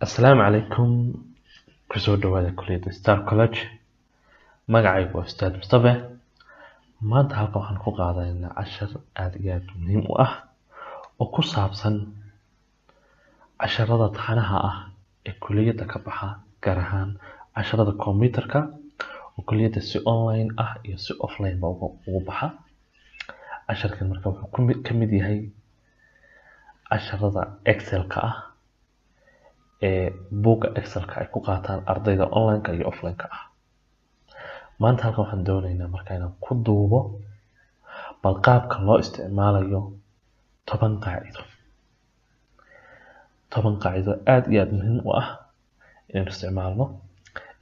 Asalaamu calaykum. Kusoo dhawaada kulliyadda Star College. Magacaygu waa Ustaad Mustafa. Maanta halkan waxaan ku qaadanaynaa cashar aad iyo aad muhiim u ah oo ku saabsan casharada taxanaha ah ee kulliyadda ka baxa, gaar ahaan casharada kombiyuutarka oo kulliyadda si online ah iyo si offline ba ugu baxa. Casharkan marka wuxuu ka mid yahay casharada Excel-ka ah ee buugga Excel-ka ay ku qaataan ardayda online-ka iyo offline-ka ah. Maanta halkan waxaan doonaynaa marka inaan ku duubo bal qaabka loo isticmaalayo 10 qaacido. 10 qaacido aad iyo aad muhiim u ah inaan isticmaalno,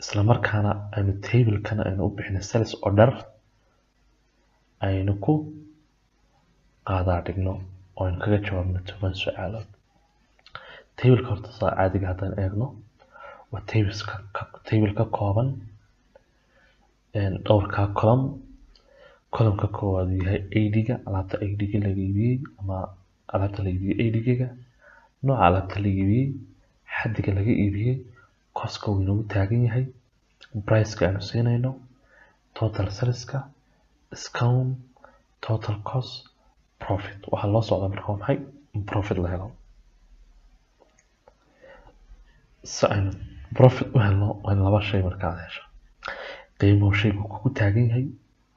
isla markaana aynu table-kana aynu u bixino sales order aynu ku qaadaa dhigno oo aynu kaga jawaabno 10 su'aalood. Table-ka horta saa caadiga haddaan eegno waa table ka kooban dhowrka column. Column-ka koowaad yahay ID-ga, alaabta ID-ga laga iibiyey ama alaabta laga iibiyey ID-ga, nooca alaabta laga iibiyey, xaddiga laga iibiyey, cost-ka uu inoogu taagan yahay, price-ka aanu siinayno, total sales-ka, discount, total cost, profit. Waxaa loo socdaa marka waa maxay? In profit la helo. Si aynu profit u helno waa in laba shay markaad hesho: qiimuhu shaygu kugu taagan yahay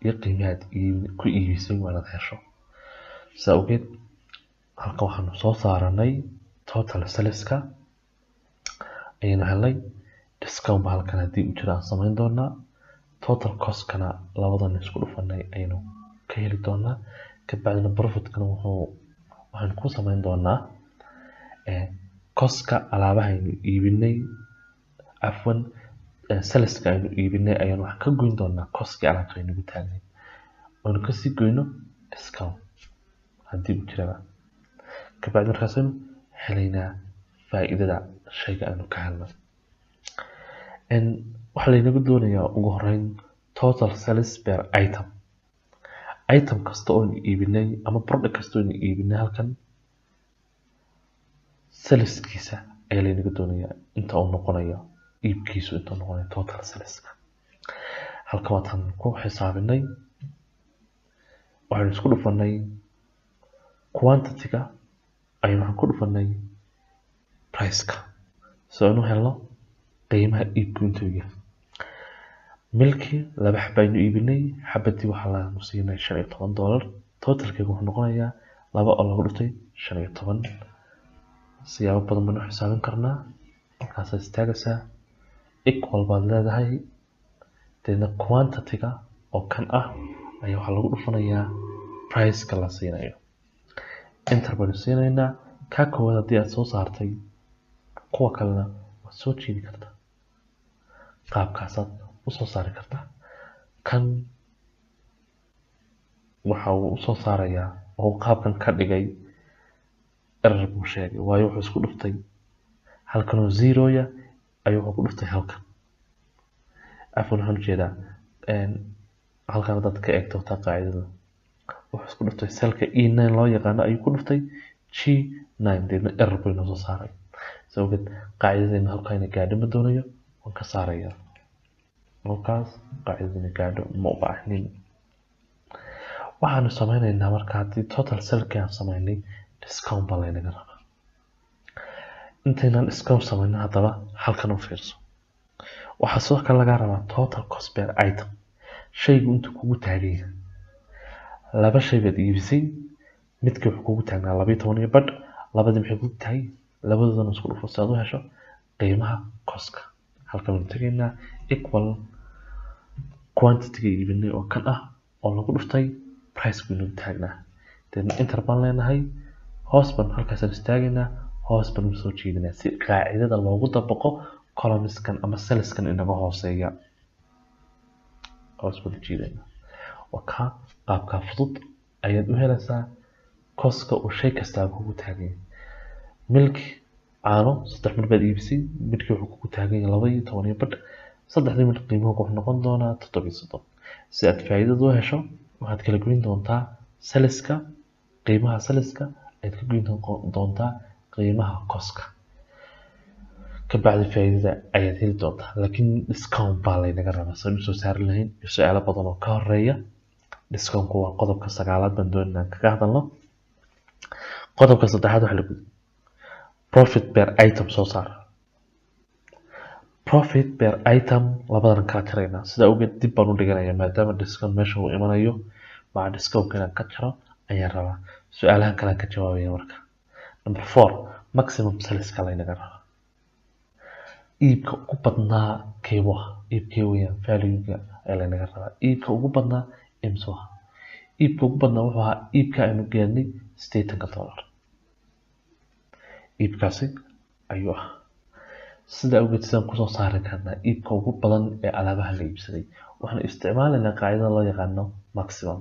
iyo qiimaha aad ku iibisay waa inaad hesho. Sidaa awgeed halkan waxaanu soo saaranay total sales-ka ayaynu helnay, discount ba halkan haddii u jira aan samayn doonaa, total cost-kana labadan isku dhufanay ayaynu ka heli doonaa. Kabacdina profit-kana waxaan ku samayn doonaa cost-ka alaabaha aynu iibinay, sales-ka aynu iibinay ayaan wax ka goyn doonaa cost-kii alaabta aynu taagnay, oonu kasii goyno discount haddii uu jiraba. Kabacdi markaasaynu helaynaa faa'iidada shayga aynu ka helnay. Waxaa laynaga doonayaa ugu horreyn total sales per item. Item kasta oo aynu iibinay ama product kasta oo aynu iibinay halkan saleskiisa ayaa laynaga doonayaa inta uu noqonayo, iibkiisu inta uu noqonayo total saleska. Halkan waataan ku xisaabinay, waxaynu isku dhufanay quantity-ga ayaynu waxaan ku dhufanay price-ka si aynu helno qiimaha iibku intuu yahay. Milkii 2 xabba aynu iibinay, xabadii waxaa lagu siinay $15. Totalkeegu wuxuu noqonayaa 2 oo lagu dhuftay 15. siyaabo badan baynu xisaabin karnaa. Markaas istaagaysaa equal baad leedahay, deedna quantity-ga oo kan ah ayaa waxaa lagu dhufanayaa price-ka la siinayo. Enter baynu siinaynaa. Ka koowaad haddii aad soo saartay, kuwa kalena waad soo jiidi kartaa. Qaabkaasaad u soo saari kartaa. Kan waxa uu u soo saarayaa oo qaabkan ka dhigay error buu sheegay, waayo wuxuu isku dhuftay halkan oo 0 ayuu wuxuu ku dhuftay halkan. Waxaan ujeedaa halkan haddaad ka eegto taa qaacidada wuxuu isku dhuftay cell-ka E9 loo yaqaano ayuu ku dhuftay G9, deedna error buu inoo soo saaray. Sidaa awgeed qaacidadayna halkaa inay gaadho ma doonayo, waan ka saarayaa. Halkaas qaacidadayna gaadho ma u baahnin. Waxaanu samaynaynaa marka haddii total sell-kii aan samaynay, discount baa laynaga rabaa. Intaynaan discount samaynin haddaba halkan u fiirso. Waxaa sidoo kale laga rabaa total cost per item. Shaygu intuu kugu taagan yahay. 2 shay baad iibisay, midkii wuxuu kugu taagnaa 12.5, labadii maxay kugu tahay, labadoodana isku dhufo si aad u hesho qiimaha cost-ka. Halkan waynu tegaynaa equal quantity-ga iibinay oo kan ah oo lagu dhuftay price-ku inuu taagnaa. Deedna enter baan leenahay, hoos baan halkaasaan istaagaynaa, hoos baan soo jiidinaa si qaacidada loogu dabaqo columns-kan ama sales-kan inaga hooseeya. Hoos baan jiidaynaa. Waa qaabka fudud ayaad u helaysaa cost-ka uu shay kasta kugu taagan yahay. Milk caano 3 mar baad iibisay, midkii wuxuu kugu taagan yahay 12.5, 3 mar qiimuhu wuxuu noqon doonaa 37. Si aad faa'iidada u hesho waxaad kala goyn doontaa saleska, qiimaha saleska ayaad ka goyn doontaa qiimaha cost-ka. kabacdi faa'iidada ayaad heli doontaa laakiin discount baa laynaga rabaa saan usoo saari lahayn iyo su-aalo badan oo ka horeeya discountku waa qodobka 9aad baan doonayna inaan kaga hadalno qodobka 3aad waxa lagu profit per item soo saar profit per item labadan kala jarayna sida awgeed dib baan u dhiganayaa maadaama discount meesha uu imanayo baa discount inaan ka jaro ayaan rabaa su-aalahan kale ka jawaabaya marka number 4 maximum sales ka laynaga rabaa iibka ugu badnaa keebaha iibkee weeyaan value-ga ee laynaga rabaa iibka ugu badnaa imso iibka ugu badnaa wuxuu ahaa iibka aynu gaarnay $80 iibkaasi ayuu ah sida awgeed sidaan kusoo saari karnaa iibka ugu badan ee alaabaha la iibsaday waxaan isticmaalaynaa qaacidada loo yaqaano maximum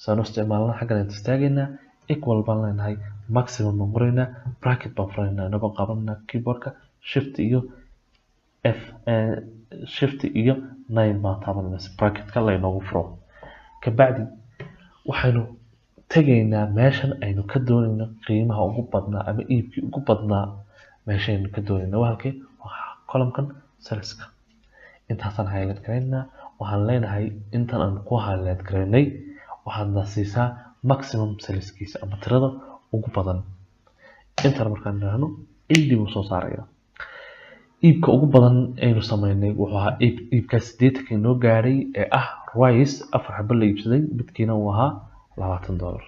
saan u isticmaalna xaggan ayaan istaagaynaa equal baan leenahay maximum baan qoraynaa bracket baan furaynaa inagoo qabanayna keyboardka shift iyo 9 baan taabanayna si bracketka laynoogu furo kabacdi waxaynu tagaynaa meeshan aynu ka doonayno qiimaha ugu badnaa ama iibkii ugu badnaa meeshaynu ka doonayno halkee waa column-kan saleska intaasaan highlight garaynaa waxaan leenahay intan aan ku highlight garaynay waxaadna siisaa maximum saleskiisa ama tirada ugu badan intan markaan idhaahno 80 buu soo saaraya iibka ugu badan aynu sameynay wuxuu ahaa iibkaas 80 inoo gaadhay ee ah rice 4 xabo la iibsaday midkiina uu ahaa $20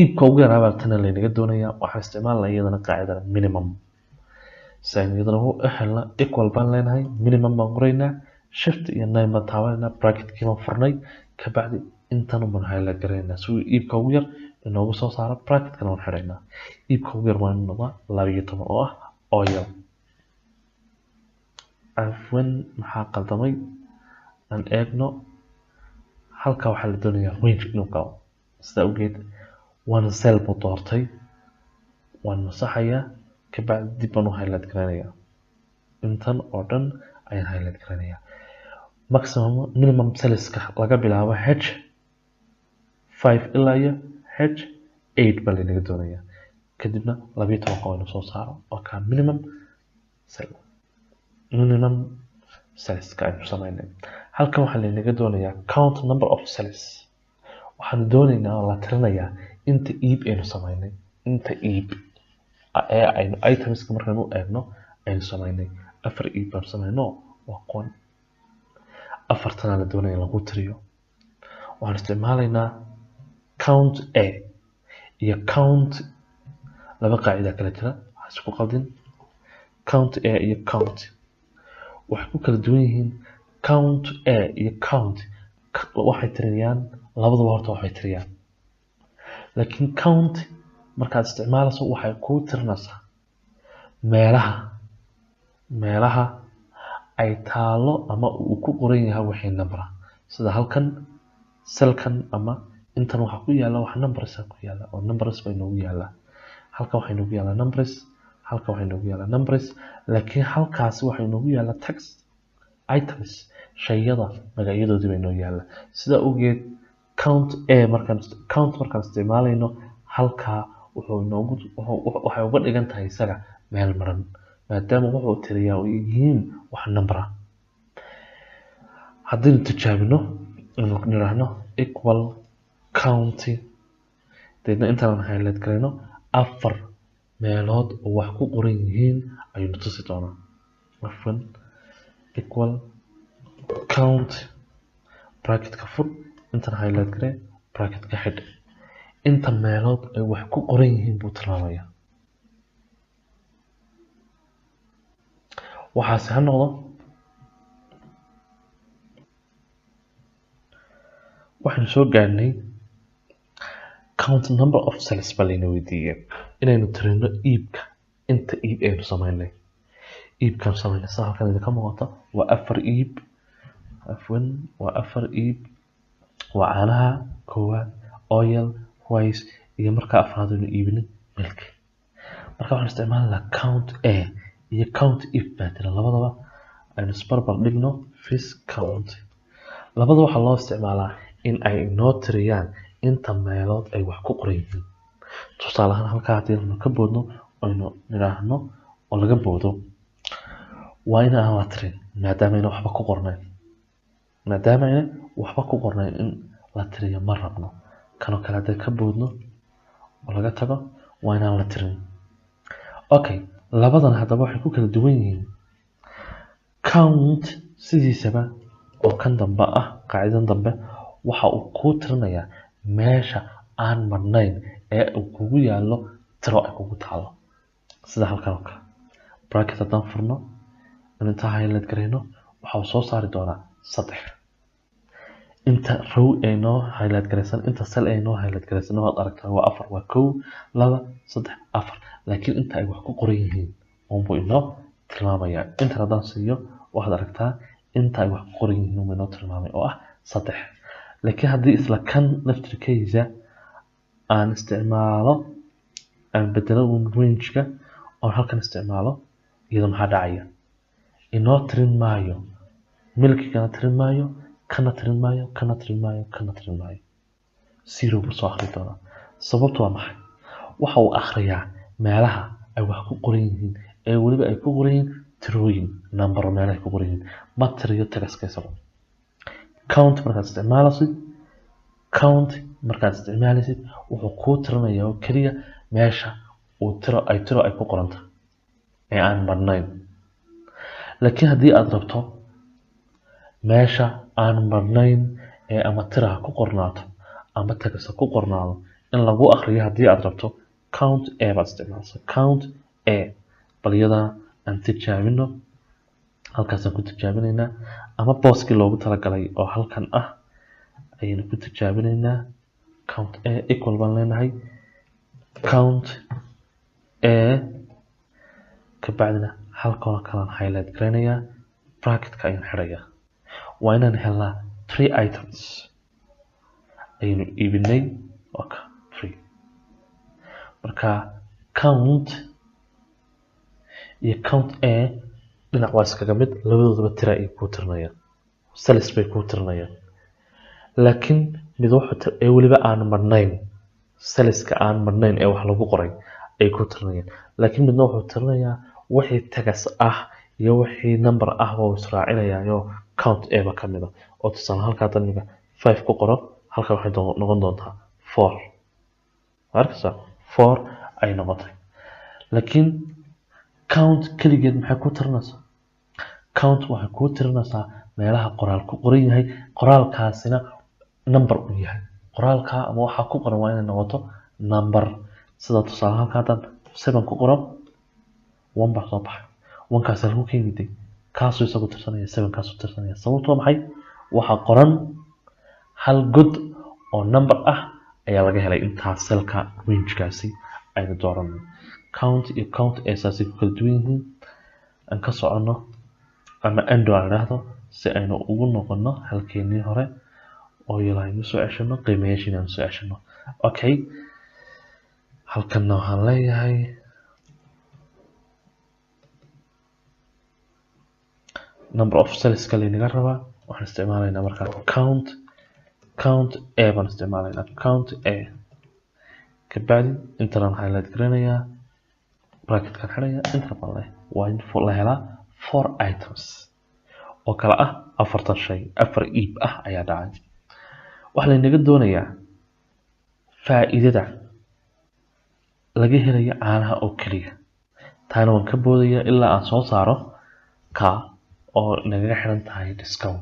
iibka ugu yaraa baa tan laynaga doonayaa waxaan isticmaalnaa iyadana qaacidada minimum saan iyadana u helna equal baan leenahay minimum baan qoraynaa shift iyo 9 baan taabanaynaa bracketkii baan furnay kabacdi intan baan highlight garaynaa si uu iibka ugu yar inoogu soo saaro bracketkana waan xidhaynaa iibka ugu yar waa inuu noqdaa 12 oo ah oil afwan maxaa qaldamay aan eegno halka waxaa la doonayaa range inuu galo sida awgeed waana cell buu doortay waan masaxayaa kabacdi dib baan u highlight garanayaa intan oo dhan ayaan highlight garanayaa maximum minimum saleska laga bilaabo h5 ilaa iyo h8 baa laynaga doonayaa kadibna 12 qo inuu soo saaro oo kaa minimum saleska aynu samaynay halkan waxaa laynaga doonayaa count number of sales waxaan doonaynaa oo la tirinayaa inta iib aynu samaynay inta iib ee aynu itemska markaan u eegno aynu samaynay 4 iib baan samayno waa kuwan 4tana la doonaya lagu tiriyo waxaan isticmaalaynaa count a iyo count laba qaacida kala jira waxaa isku qaldin count a iyo count waxay ku kala duwan yihiin count a iyo count waxay tiriyaan labaduba horta waxay tiriyaan laakiin count markaad isticmaalayso waxay ku tirinaysaa meelaha ay taalo ama uu ku qoran yahay wixii number sida halkan cellkan ama intan waxa ku yaala wax numbers ku yaala oo numbers bay noogu yaala halkan waxay noogu yaala numbers halkan waxay noogu yaala numbers laakiin halkaas waxay noogu yaala text items shayada magacyadoodii bay noogu yaala sida ogeed count a markaan isticmaalayno halkaa waxay uga dhigan tahay isaga meel maran maadaama wuxuu tiriyaa oo yihiin wax number haddaynu tijaabino inuu niraahno equal county deedna intaan highlight garayno 4 meelood oo wax ku qoran yihiin ayaynu tusi doonaa afwan equal count bracketka fur intaan highlight garay bracketka xidh inta meelood ay wax ku qoran yihiin buu tilmaamayaa waxaase ha noqdo waxaynu soo gaarnay count number of sales baa layna weydiiyey inaynu tirino iibka inta iib aynu samaynay iibkaan samaynay saa halkan idinka muuqata waa 4 iib afwan waa 4 iib waa caanaha koowaad oil rice iyo markaa afraad aynu iibinin milk marka waxaan isticmaalnaa count a iyo count if baa jira labadaba aynu isbarbar dhigno fish count labada waxaa loo isticmaalaa in ay inoo tiriyaan inta meelood ay wax ku qoran yihiin tusaale ahaan halkaa haddii aynu ka boodno aynu nidhaahno oo laga boodo waa in aan la tirin maadaama waxba ku qornayn in la tiriyo ma rabno kanoo kale hadday ka boodno oo laga tago waa inaan la tirin. Okay, labadan haddaba waxay ku kala duwan yihiin. Count sidiisaba oo kan dambe ah qaacidan dambe waxa uu kuu tirinayaa meesha aan marnayn ee uu kugu yaallo tiro ay kugu taalo sida halkan oo kale. Bracket haddaan furno inta highlight garayno waxa uu soo saari doonaa 3 inta row ay noo highlight garaysan inta cell ay noo highlight garaysan waad aragtaa waa 4 waa 1 2 3 4 laakiin inta ay wax ku qoran yihiin buu inoo tilmaamaya. Inta haddaan siiyo waxaad aragtaa inta ay wax ku qoran yihiin buu inoo tilmaamay oo ah 3. laakiin haddii isla kan laftirkiisa aan isticmaalo aan bedelo range-ka oo halkan isticmaalo iyada maxaa dhacaya inoo tirin maayo milkigana tirin maayo kana tirin maayo kana tirin maayo kana tirin maayo 0 buu soo akhri doonaa. sababtu waa maxay waxa uu akhriyaa meelaha ay wax ku qoran yihiin ee weliba ay ku qoran yihiin tirooyin number meelaha ay ku qoran yihiin ma tiriyo tagaska isaga. Count markaad isticmaalaysid wuxuu kuu tirinayaa oo keliya meesha uu tiro ay ku qoranta ee aan marnayn. laakiin haddii aad rabto meesha aan marnayn ee ama tiraha ku qornaato ama tagasa ku qornaado in lagu akhriyo haddii aad rabto count a baad isticmaalaysaa. Count a bal iyada aan tijaabino halkaasaan ku tijaabinaynaa ama booskii loogu talagalay oo halkan ah ayaynu ku tijaabinaynaa. Count a equal baan leenahay count a kabacdina halkan kalaan highlight garaynayaa bracketka ayaan xirayaa. waa inaan helnaa 3 items ayaynu iibinay okay 3 marka count iyo count a dhinac waa iskaga mid labadooduba tira ay ku tirinayaan sales bay ku tirinayaan laakiin mid wuxuu ee weliba aan marnayn saleska aan marnayn ee wax lagu qoray ay ku tirinayaan laakiin midna wuxuu tirinayaa wixii tagas ah iyo wixii number ah oo israacinaya count a ba kamid ah oo tusaale halka damiga 5 ku qoro halka waxay noqon doontaa 4 marka 4 ay noqotay. laakiin count kaligeed maxay ku tirinaysaa count waxay ku tirinaysaa meelaha qoraal ku qoran yahay qoraalkaasina number u yahay qoraalka ama waxa ku qoran waa inay noqoto number sida tusaale halka 7 ku qoro 1 baa soo baxay 1 kaas lagu keenay kaasoo isagu tirsanaya 7 kaasoo tirsanaya sababtoo maxay waxa qoran hal god oo number ah ayaa laga helay intaas selka range-kaasi aynu dooran. Count iyo count asaasi ku kala duwan yihiin aan ka socono ama endo aan raahdo si aynu ugu noqono halkeenii hore oo yeelaynu soo ceshano qiimeeyashii aan soo ceshano. Okay, halkan waxaan leeyahay number of cells kale inaga rabaa waxaan isticmaalaynaa markaa count a baan isticmaalaynaa count a kabacdi intaan highlight garanayaa bracketkan xidhaya inta baan leh waa in la helaa 4 items oo kala ah 4 shay 4 iib ah ayaa dhacay. waxaa laynaga doonayaa faa'iidada laga helayo caanaha oo keliya taana waan ka boodaya ilaa aan soo saaro ka oo naga xiran tahay discount.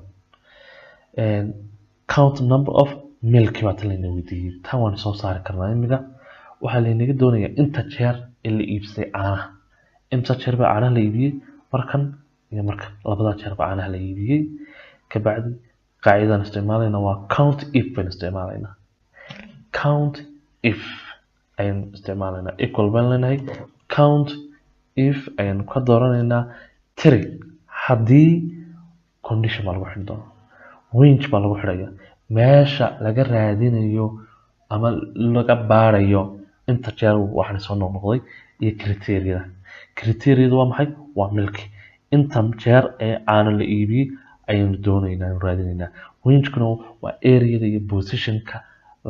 Count number of milk baa layna weydiiyey tan waan soo saari karnaa imiga waxaa laynaga doonayaa inta jeer in la iibsaday caanaha inta jeer baa caanaha la iibiyey markan iyo markan labada jeer baa caanaha la iibiyey kabacdi qaacidadan isticmaalayna waa count if baan isticmaalaynaa. Count if ayaan isticmaalaynaa equal baan leenahay count if ayaan ka dooranaynaa tiri haddii condition baa lagu xidhi doonaa range baa lagu xidhaya meesha laga raadinayo ama laga baarayo inta jeer waxaan soo noqday iyo criteria waa maxay waa milk inta jeer ee caano la iibiyey ayaynu doonaynaa raadinaynaa range-kuna waa area iyo position-ka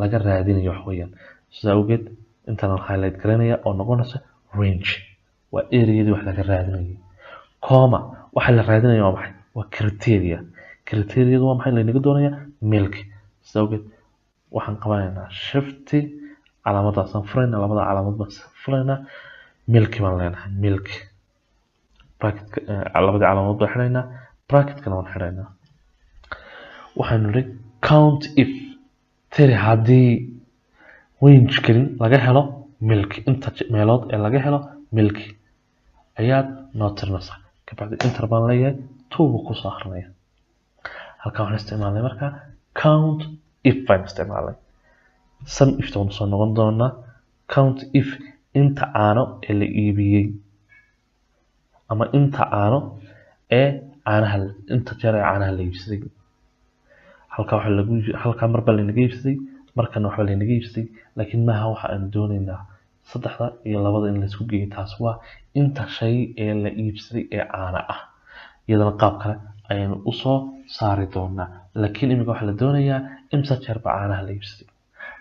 laga raadinayo wax weeyaan sida awgeed intaan highlight garanaya oo noqonaysa range waa area wax laga raadinayo comma waxa la raadinayo waa maxay waa criteria criteria waa maxay laynaga doonaya milk sawgeed waxaan qabanaynaa shift calaamadaasaan furaynaa labada calaamad baan furaynaa milk baan leenahay milk bracket labada calaamad baan xiraynaa bracketkana waan xiraynaa waxaan niri count if tiri haddii range gelin laga helo milk inta meelood ee laga helo milk ayaad noo tirinaysaa kabacdi enter baan leeyahay tuuba ku soo akrinaya halkan waxaan isticmaalnay markaa count if baan isticmaalnay sum if toon soo noqon doonaa count if inta caano ee la iibiyey ama inta caano ee caanaha inta jeer ee caanaha la iibsaday halkaa marba laynaga iibsaday markana waxba laynaga iibsaday laakiin maaha waxa aan doonaynaa saddexda iyo labada in laisku geeyo taas waa inta shay ee la iibsaday ee caana ah iyadana qaab kale ayaynu usoo saari doonaa laakiin imika waxaa la doonayaa imsa jeerba caanaha la iibsaday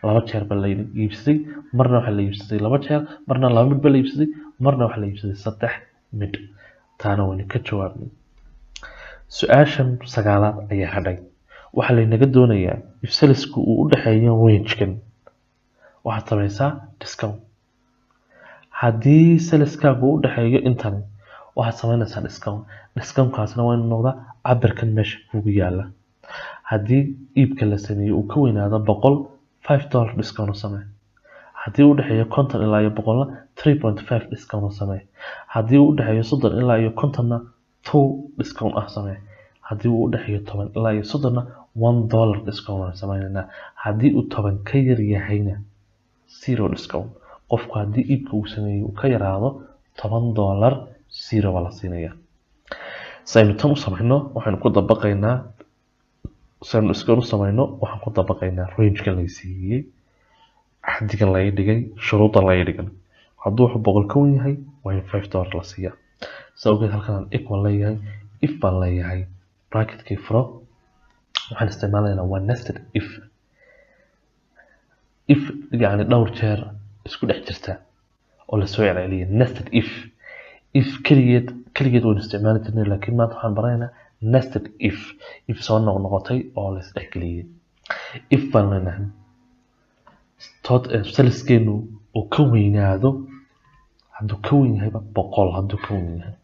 laba jeerba la iibsaday marna waxaa la iibsaday laba jeer marna laba midba la iibsaday marna waxaa la iibsaday saddex mid taana waynu ka jawaabnay su-aashan sagaalaad ayaa hadhay waxaa laynaga doonayaa if salisku uu u dhexeeyo rangekan waxaad samaysaa discount haddii saliskaagu u dhexeeyo intan waxaad samaynaysaa discountkaasna waa inuu noqdaa cabirkan meesha kugu yaala haddii iibka la sameeyo uu ka weynaado $5 discount samee haddii uu u dhexeeyo 50 ilaa iyo 100 3.5 discount samee haddii uu u dhexeeyo 30 ilaa iyo 50 2 discount samee haddii uu u dhexeeyo 10 ilaa iyo 30 $1 discount sameynaa haddii uu 10 ka yar yahayna 0 discount qofku haddii iibka uu sameeyo ka yaraado $10 0 wala siinaya saynu tan u samayno waxaan ku dabaqaynaa saynu discount u samayno waxaan ku dabaqaynaa range-ka la siiyay xaddigan la dhigay shuruuda la dhigay hadduu wuxuu 100 ka yahay waa in $5 la siiya sababta halkan equal leeyahay if baan leeyahay bracketkii furo waxaan isticmaalaynaa one nested if yani dhowr jeer isku dhex jirta oo la soo celceliyo nested if kaligeed waan isticmaali jirnay laakiin maanta waxaan baraynaa nested if soo noqotay oo la isdhex geliyay if baan leenahay saliskeenu uu ka weynaado hadduu ka weyn yahay 100 hadduu ka weyn yahay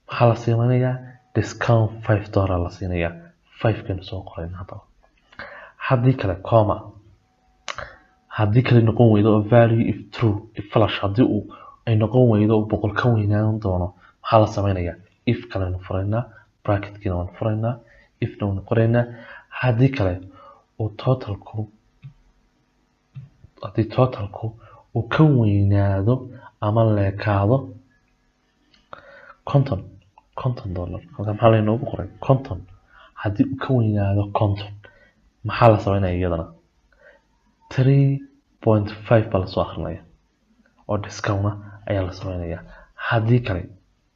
waxaa la siinayaa discount $5 la siinayaa 5 kan soo qorayna hadaba haddii kale comma haddii kale noqon weydo value if true if flash haddii uu ay noqon weydo 100 ka weynaan doono maxaa la samaynayaa if kalena furaynaa bracketkina waan furaynaa ifna waan qoraynaa haddii kale uu totalku uu ka weynaado ama leekaado $50 halka maxaa laynoogu qoray 50 haddii uu ka weynaado 50 maxaa la samaynayaa iyadana 3.5 baa la soo akrinaya oo discount ayaa la samaynayaa haddii kale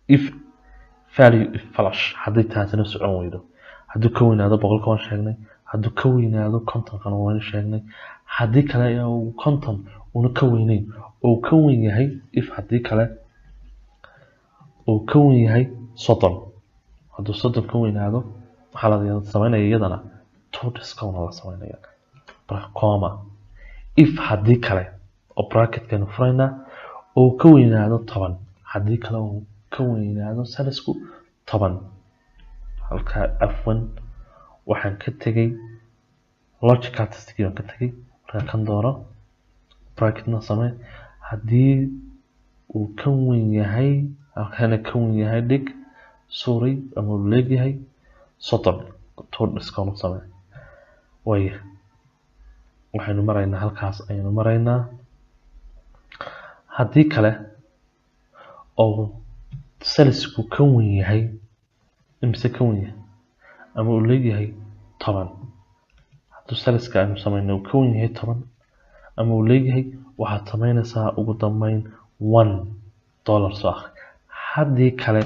if value if flash haddii taasina socon weydo hadduu ka weynaado 100 waan sheegnay hadduu ka weynaado 50 kan waan sheegnay haddii kale uu 50 una ka weynayn oo ka weyn yahay if haddii kale uu ka weyn yahay 30 hadduu 30 ka weynaado maxaa la samaynayaa iyadana 2 discount la samaynayaa comma if haddii kale oo bracketkan furayna oo ka weynaado 10 haddii kale uu ka weynaado salisku 10 halka afwan waxaan ka tagay logical testing aan ka tagay markaan kan doono bracketna samee haddii uu ka weyn yahay halkana ka weyn yahay dhig sorry ama uu leeyahay 30 2 discount samee way waxaynu maraynaa halkaas ayaynu maraynaa haddii kale oo salisku ka weyn yahay imse ka weyn yahay ama uu leeyahay 10 hadduu saliska aynu samayno uu ka weyn yahay 10 ama uu leeyahay waxaad samaynaysaa ugu dambeyn $1 soo akhri haddii kale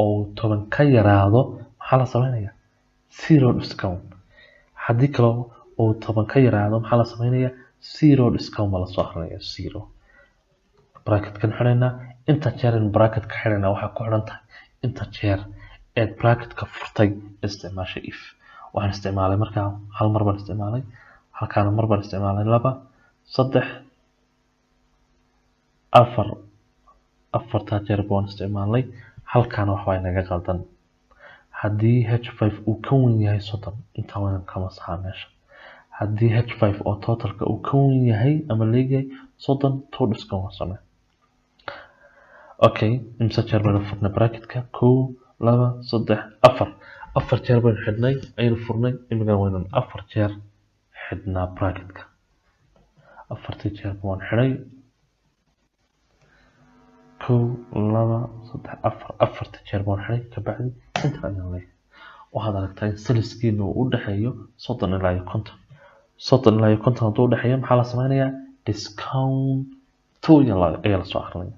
oo 10 ka yaraado maxaa la samaynayaa 0 discount haddii kale oo 10 ka yaraado maxaa la samaynayaa 0 discount ma la soo akhrinayaa 0 bracket kan xirayna inta jeer in bracket ka xirayna waxa ku xiran tahay inta jeer ee bracketka furtay isticmaashay if waxaan isticmaalay markaa hal mar baan isticmaalay halkaana mar baan isticmaalay 2 3 4 afarta jeer baan isticmaalay halkaana wax way naga qaldan haddii h5 uu ka weyn yahay 30 inta waan kama saxaa meesha haddii h5 oo totalka uu ka weyn yahay ama leeyahay 30 to discount samee okay imsa jeer baan furnay bracketka 1 2 3 4 afar jeer baan xidhnay aynu furnay imika waynan afar jeer xidhnaa bracketka afartii jeer baan xidhay 1 2 3 4 afartii jeer baan xidhay ka bacdi inta ayaan leeyahay waxaad aragtaa in saliskiina uu u dhaxeeyo 30 ilaa 50 30 ilaa 50 hadduu u dhaxeeyo maxaa la sameynayaa discount 2 ayaa la soo akhrinaya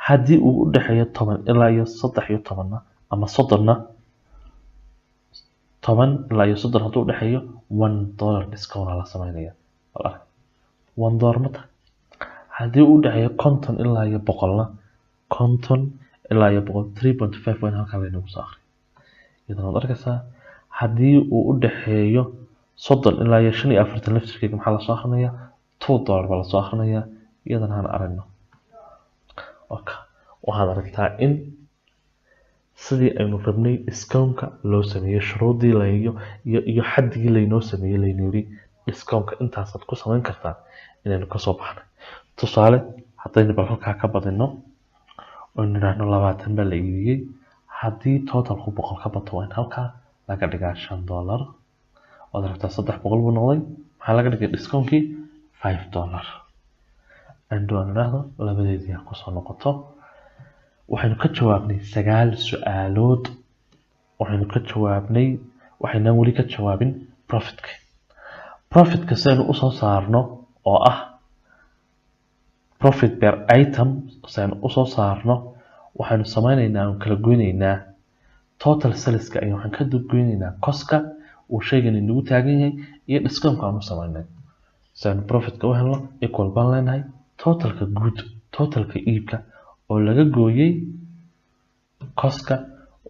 haddii uu u dhaxeeyo 10 ilaa 13 ama 30 10 ilaa 30 hadduu u dhaxeeyo $1 discount la sameynaya walaal $1 mata haddii uu u dhaxeeyo 50 ilaa 100 50 ilaa 3.5 waan halka lagu soo akhriyo idan arkaysaa haddii uu u dhaxeeyo 30 ilaa 45 laftirkeega maxaa la soo akhrinaya $2 baa la soo akhrinaya idan aan aragno okay waxaad aragtaa in sidii aynu rabnay discountka loo sameeyo shuruudii iyo xaddigii laynoo sameeyay layniri discountka intaasaad ku samayn kartaa inaynu ka soo baxnay tusaale haddaynu bal halkaa ka badino oo nidhaahno 20 baa la iibiyey haddii totalku 100 ka bato waa in halkaa laga dhigaa $5 waad aragtaa 300 buu noqday maxaa laga dhigay discountkii $5 عندنا نهضة ولا بديت يقص نقطة وحين كتشوابني سجال سؤالات وحين كتشوابني وحين نقولي كتشوابين profit كسان أصلا صارنا أو profit per item سان أصلا صارنا وحين سمعنا كلا جوينينا total sales كأي وحين كدو جوينينا كوسكا وشيء إنه تاجينه يدسكم كانوا سمعنا سان profit كوهلا equal بالنا هاي totalka guud totalka iibka oo laga gooyay coska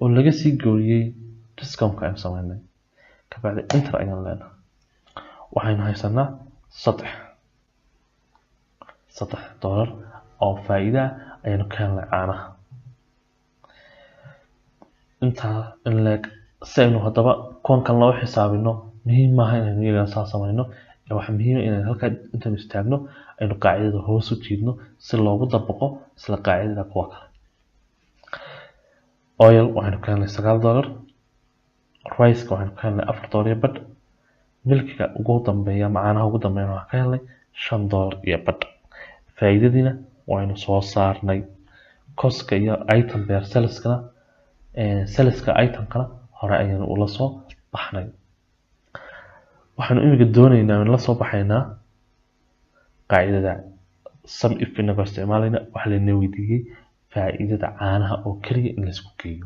oo laga sii gooyay discountka ay sameeyeen ka bacdi enter ayaan leenahay waxaynu haysanaa $3 oo faa'iido aynu ka helnay caanaha inta in leeg saynu hadaba koonkan loo xisaabino muhiim ma aha inaynu iyaga saa sameeyno waxa muhiim ah in halka inta istaagno aynu qaacidada hoos u jiidno si loogu dabaqo isla qaacidada kuwa kale oil waxaanu ka helnay $9 rice waxaanu ka helnay $4 bad milkiga ugu dambeeya macaanaha ugu dambeeya waxaan ka helnay $5 faa'iidadiina waanu soo saarnay coska iyo item bear saleska itemkana hore ayaan ula soo baxnay waxaanu imiga doonaynaa in la soo baxaynaa qaacidada sum if inaga isticmaalayna waxa la weydiiyay faa'iidada caanaha oo kaliya in la isku geeyo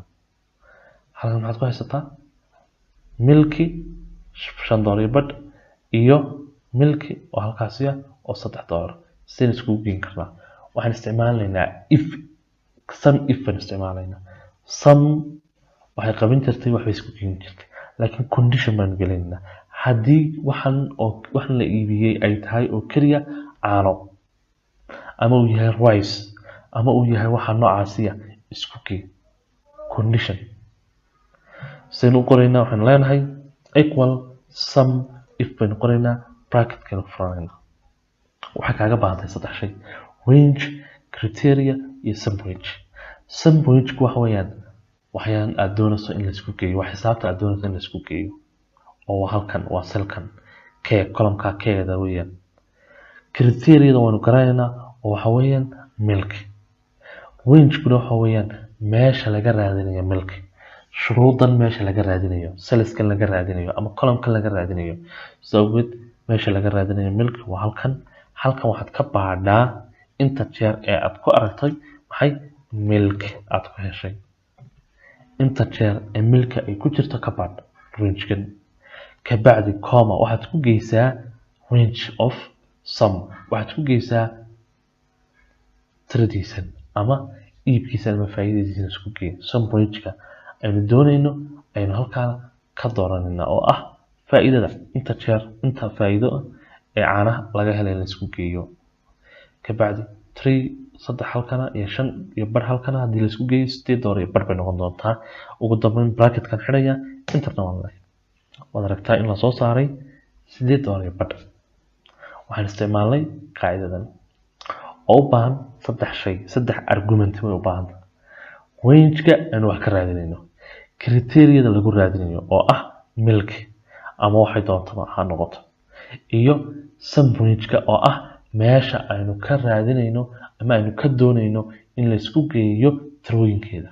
halkan maxaad ku haysataa milki $5 bad iyo milki oo halkaasi ah oo $3 sin isku geeyn karnaa waxaan isticmaalaynaa if sum if aan isticmaalaynaa sum waxay qabin jirtay wax bay isku geeyn jirtay laakiin condition baan gelaynaa haddii waxan la iibiyay ay tahay oo kaliya caano ama uu yahay rice ama uu yahay waxa noocaasiya isku kii condition saynu qoraynaa waxaan leenahay equal sum if baynu qoraynaa bracket kala furayna waxa kaaga baahantahay 3 shay range criteria iyo sum range waxa weeyaan waxyaan aad doonayso in la isku geeyo wax xisaabta aad doonayso in la isku geeyo oo halkan waa selkan columnka keeda weeyaan criteria waanu garanayna oo waxa weeyaan milk range kuna waxa weeyaan meesha laga raadinayo milk shuruudan meesha laga raadinayo saleskan laga raadinayo ama columnkan laga raadinayo sababta meesha laga raadinayo milk waa halkan waxaad ka baadhaa inta jeer ee aad ku aragtay maxay milk aad ku heshay inta jeer ee milk ay ku jirto ka baadh range-kan ka bacdi comma waxaad ku geysaa range of sum waxaad ku geysaa tiradiisan ama iibkiisa ama faa'iidadiisa isku geeyo sum range-ka aynu doonayno aynu halkaa ka dooranayna oo ah faa'iidada inta faa'iido ee caanaha laga helay la isku geeyo kabacdi 3 halkana iyo 5 iyo bar halkana haddii la isku geeyo 8 doolar iyo bar bay noqon doontaa ugu dambeyn bracketkan xidhaya interna waad aragtaa in la soo saaray 8 doolar iyo bar waxaan isticmaalnay qaacidadan oo u baahan 3 argument way u baahan range-ga aan wax ka raadinayno criteria-da lagu raadinayo oo ah milk ama waxay doonto ha noqoto iyo sum range-ka oo ah meesha aynu ka raadinayno ama aynu ka doonayno in la isku geeyo tirooyinkeeda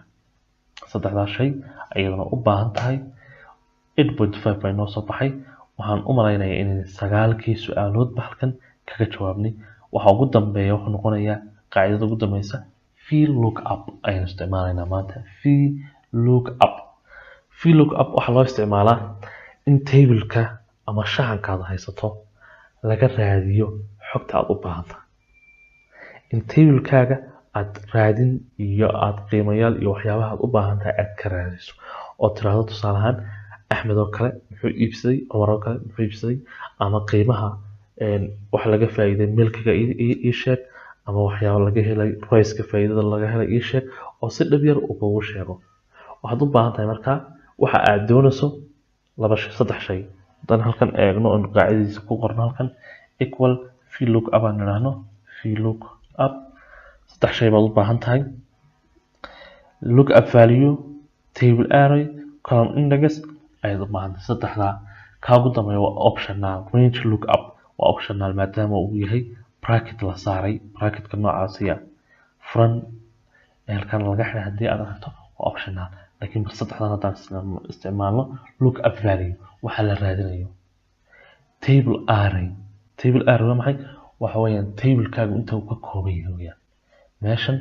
saddexdaas shay ayadana u baahan tahay 8.5 bay noo soo baxay waxaan u malaynayaa in 9kii su'aalood halkan kaga jawaabnay waxa ugu dambeeya wuxuu noqonayaa qaacidada ugu dambeysa VLOOKUP ayaan isticmaalaynaa maanta VLOOKUP waxaa loo isticmaalaa in table-ka ama shaxankaada haysato laga raadiyo xogta aad u baahantahay in table-kaaga aad raadin iyo aad qiimayaal iyo waxyaabaha aad u baahantahay aad ka raadiso oo tiraahdo tusaale ahaan axmed oo kale muxuu iibsaday cumar oo kale muxuu iibsaday ama qiimaha wax laga faa'iiday milkiga ii sheeg ama waxyaabo laga helay price-ka faa'iidada laga helay ii sheeg oo si dhab yar uu kugu sheego waxaad u baahan tahay markaa waxa aad doonayso 3 shay haddaan halkan eegno oo qaacidadiisa ku qorno halkan equal VLOOKUP aan nidhaahno VLOOKUP 3 shay baad u baahan tahay lookup value table array column index ayaad u baahan tahay saddexdaa ka ugu dambeeya waa optional range lookup waa optional maadaama uu yahay bracket la saaray bracketka noocaasiya furan halkan laga xiray haddii aad aragto waa optional laakiin saddexdan haddaan isticmaalno lookup value waxa la raadinayo table array waa maxay waxa weeyaan table-kaagu inta uu ka kooban yahay weeyaan meeshan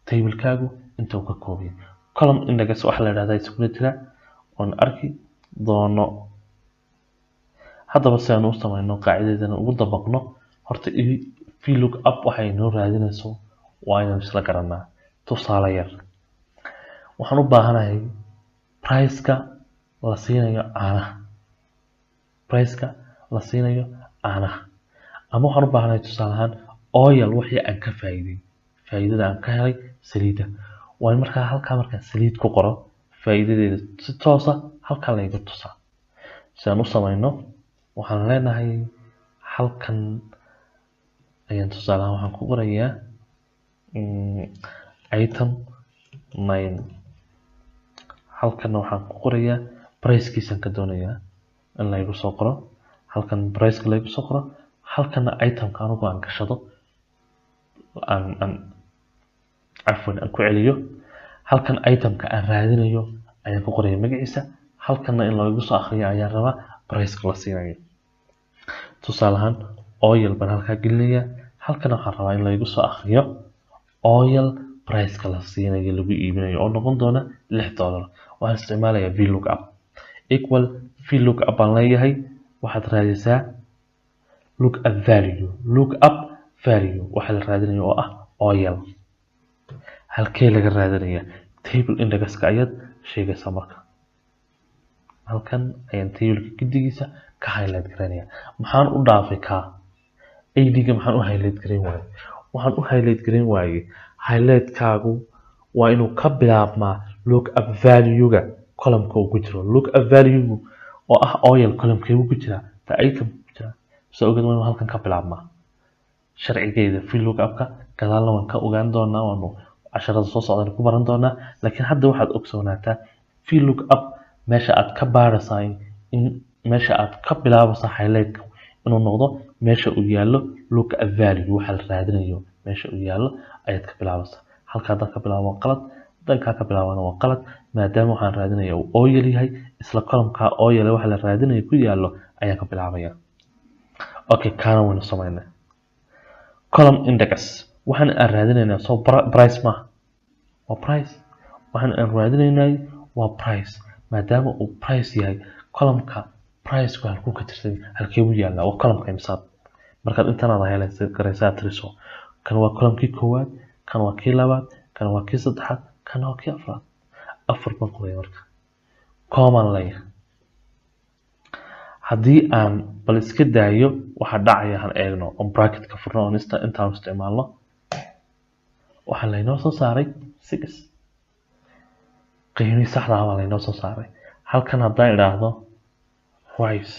table-kaagu inta uu ka kooban yahay column index waxa la yiraahdaa isku jira oon arki doono haddaba si aan u samayno qaacidadan ugu dabaqno horta VLOOKUP waxay noo raadinayso waa inaan isla garanaa tusaale yar waxaan u baahanahay price-ka la siinayo caanaha ama waxaan u baahanahay tusaale ahaan oil wixii aan ka faa'iidada aan ka helay saliidda waa markaa halkaa markaan saliid ku qoro faa'iidadeeda si toosa halkaa layga tusaa si aan u samayno waxaan leenahay halkan ayaan tusaale ahaan waxaan ku qorayaa item 9 halkan waxaan ku qorayaa price-kiisan ka doonayaa in laygu soo qoro halkan price-ka laygu soo qoro halkana item-ka anigu aan gashado aan ku celiyo halkan item-ka aan raadinayo ayaan ku qoraya magaciisa halkana in laygu soo akhriyo ayaan rabaa price-ka la siinayo tusaale ahaan oil baan halkaa gelinayaa halkana waxaan rabaa in laygu soo akhriyo oil price-ka la siinayo lagu iibinayo oo noqon doona $6 waxaan isticmaalayaa VLOOKUP equal VLOOKUP baan leeyahay waxaad raadisaa lookup value waxa la raadinayo oo ah oil halkee laga raadinaya table index-ka ayaad sheegaysaa marka halkan ayaan table-ka gidigiisa ka highlight garanaya maxaan u dhaafay ka ID-ga maxaan u highlight garan waayay waxaan u highlight garan waayay highlight-kaagu waa inuu ka bilaabmaa lookup value-ga column-ka uu ku jiro lookup value oo ah oil column-ka uu ku jira ta item ku jira soo ogaad waa inuu halkan ka bilaabmaa sharcigeeda VLOOKUP-ka gadaalna waan ka ogaan doonaa waanu casharada soo socdaan ku baran doonaa laakiin hadda waxaad ogsoonaataa VLOOKUP meesha aad ka baaraysaa in meesha aad ka bilaabaysaa highlight-ka inuu noqdo meesha uu yaallo lookup value waxa la raadinayo meesha uu yaallo ayaad ka bilaabaysaa halka hadda ka bilaabo waa qalad danka ka bilaabana waa qalad maadaama waxaan raadinayaa uu oil yahay isla column-ka oil waxa la raadinayo ku yaallo ayaan ka bilaabaya okay kana waynu samaynaa column index waxaan aan raadinaynaa soo price ma waa price waxaan aan raadinaynaa waa price maadaama uu price yahay column-ka price-ku halkuu ka tirsan halkee uu yaallaa waa column-ka imsaad markaad intanaada helaysa garaysaa tiriso kan waa column-kii koowaad kan waa kii labaad kan waa kii saddexaad kan waa kii afraad afar baan qoraya marka common leeyahay haddii aan bal iska daayo waxa dhacaya han eegno on bracket ka furno on intaan isticmaalno waxa laynoo soo saaray 6 qiimihii saxda ah waa laynoo soo saaray halkan haddaan idhaahdo rice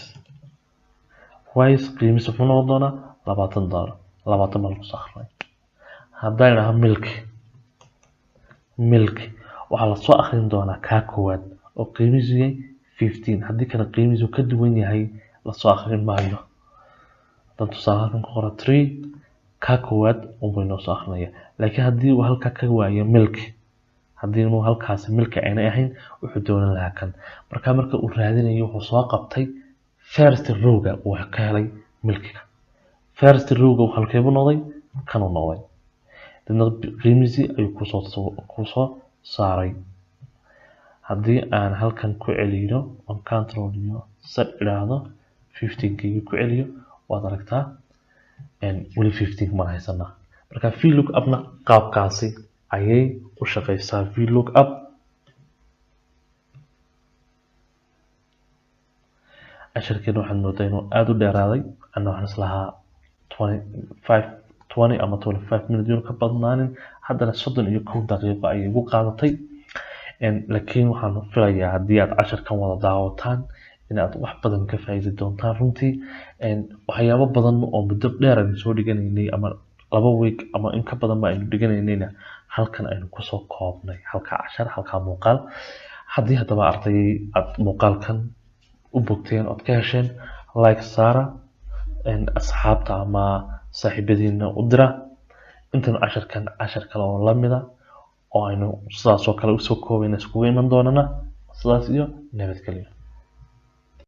qiimihiisu wuxuu noqon doonaa $20 20 baan ku soo akhrinay haddaan idhaahdo milk waxaa la soo akhrin doonaa kaa koowaad oo qiimihiisu yahay 15 haddii kana qiimihiisu ka duwan yahay la soo akhrin maayo haddaan tusaale halkan ku qoro 3 kaa koowaad unbay noo soo akhrinaya laakiin haddii uu halkaa ka waayo milk haddii uu halkaasi milk aanay ahayn wuxuu doonan lahaa kan marka uu raadinayo wuxuu soo qabtay first row-ga uu ka helay milkiga first row-ga uu halkeebu noqday kanuu noqday dadna qiimihiisii ayuu ku soo saaray haddii aan halkan ku celiyo on control iyo set idhaahdo 15 ku celiyo waad aragtaa weli 15 ma haysanaa marka VLOOKUP-na qaabkaasi ayay u shaqeysaa VLOOKUP casharkeena waxaan moodaa inuu aad u dheeraaday ana waxaan islahaa 20 ama 25 minutes inuu ka badnaanin haddana 31 daqiiqo ayay igu qaadatay laakiin waxaan filayaa haddii aad casharkan wada daawataan inaad wax badan ka faa'iidi doontaan runtii waxyaabo badan oo muddo dheer aynu soo dhiganaynay ama 2 week ama in ka badan ba aynu dhiganaynayna halkan aynu kusoo koobnay halka cashar halka muuqaal haddii haddaba ardayay aad muuqaalkan u bogteen ood ka hesheen like saara asxaabta ama saaxiibadiina u dira intan cashar kale oo lamida oo aynu sidaas oo kale usoo koobayna iskugu iman doonana sidaas iyo nabadgelyo